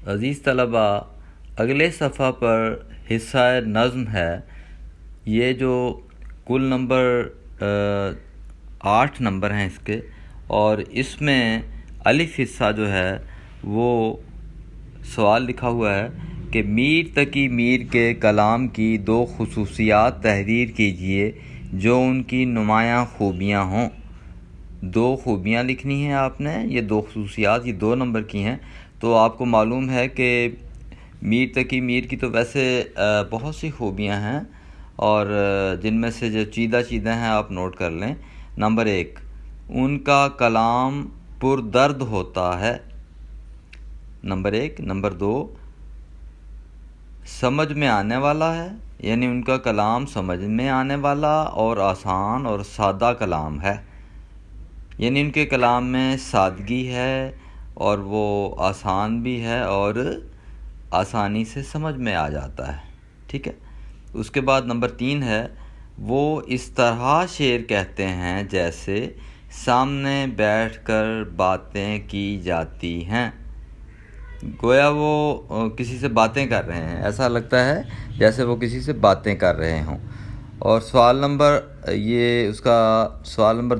عزیز طلبہ، اگلے صفحہ پر حصہ نظم ہے۔ یہ جو کل نمبر 8 نمبر ہیں اس کے، اور اس میں الف حصہ جو ہے وہ سوال لکھا ہوا ہے کہ میر تقی میر کے کلام کی 2 خصوصیات تحریر کیجئے جو ان کی نمایاں خوبیاں ہوں۔ 2 خوبیاں لکھنی ہیں آپ نے، یہ 2 خصوصیات، یہ 2 نمبر کی ہیں۔ تو آپ کو معلوم ہے کہ میر تقی میر کی تو ویسے بہت سی خوبیاں ہیں، اور جن میں سے جو چیدہ ہیں آپ نوٹ کر لیں۔ نمبر 1، ان کا کلام پردرد ہوتا ہے۔ نمبر 1۔ نمبر 2، سمجھ میں آنے والا ہے، یعنی ان کا کلام سمجھ میں آنے والا اور آسان اور سادہ کلام ہے، یعنی ان کے کلام میں سادگی ہے اور وہ آسان بھی ہے اور آسانی سے سمجھ میں آ جاتا ہے، ٹھیک ہے۔ اس کے بعد نمبر 3 ہے، وہ اس طرح شعر کہتے ہیں جیسے سامنے بیٹھ کر باتیں کی جاتی ہیں، گویا وہ کسی سے باتیں کر رہے ہیں، ایسا لگتا ہے جیسے وہ کسی سے باتیں کر رہے ہوں۔ اور سوال نمبر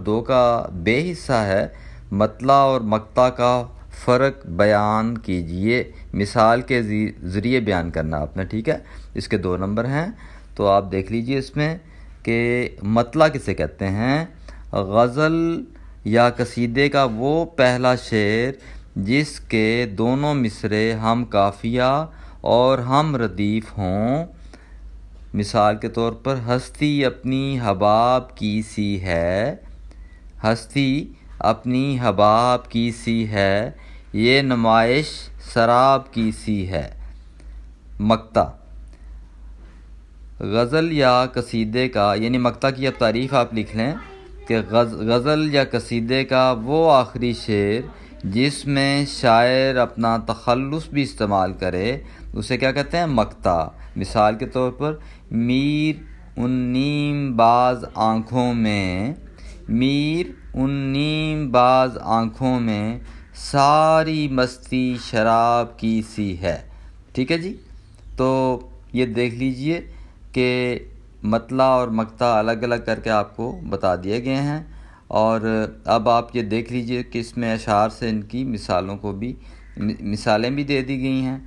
2 کا بے حصہ ہے، مطلع اور مقطع کا فرق بیان کیجئے، مثال کے ذریعے بیان کرنا آپ نے، ٹھیک ہے۔ اس کے 2 نمبر ہیں، تو آپ دیکھ لیجئے اس میں کہ مطلع کسے کہتے ہیں۔ غزل یا قصیدے کا وہ پہلا شعر جس کے دونوں مصرعے ہم قافیہ اور ہم ردیف ہوں، مثال کے طور پر ہستی اپنی حباب کی سی ہے، ہستی اپنی حباب کی سی ہے، یہ نمائش سراب کی سی ہے۔ مقطع، غزل یا قصیدے کا، یعنی مقطع کی اب تعریف آپ لکھ لیں کہ غزل یا قصیدے کا وہ آخری شعر جس میں شاعر اپنا تخلص بھی استعمال کرے اسے کیا کہتے ہیں؟ مقطع۔ مثال کے طور پر میر ان نیم باز آنکھوں میں، میر ان نیم باز آنکھوں میں ساری مستی شراب کی سی ہے، ٹھیک ہے جی۔ تو یہ دیکھ لیجئے کہ مطلع اور مقطع الگ الگ کر کے آپ کو بتا دیے گئے ہیں، اور اب آپ یہ دیکھ لیجئے کہ اس میں اشعار سے ان کی مثالیں بھی دے دی گئی ہیں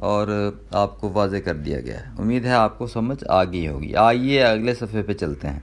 اور آپ کو واضح کر دیا گیا ہے۔ امید ہے آپ کو سمجھ آ گئی ہوگی۔ آئیے اگلے صفحے پہ چلتے ہیں۔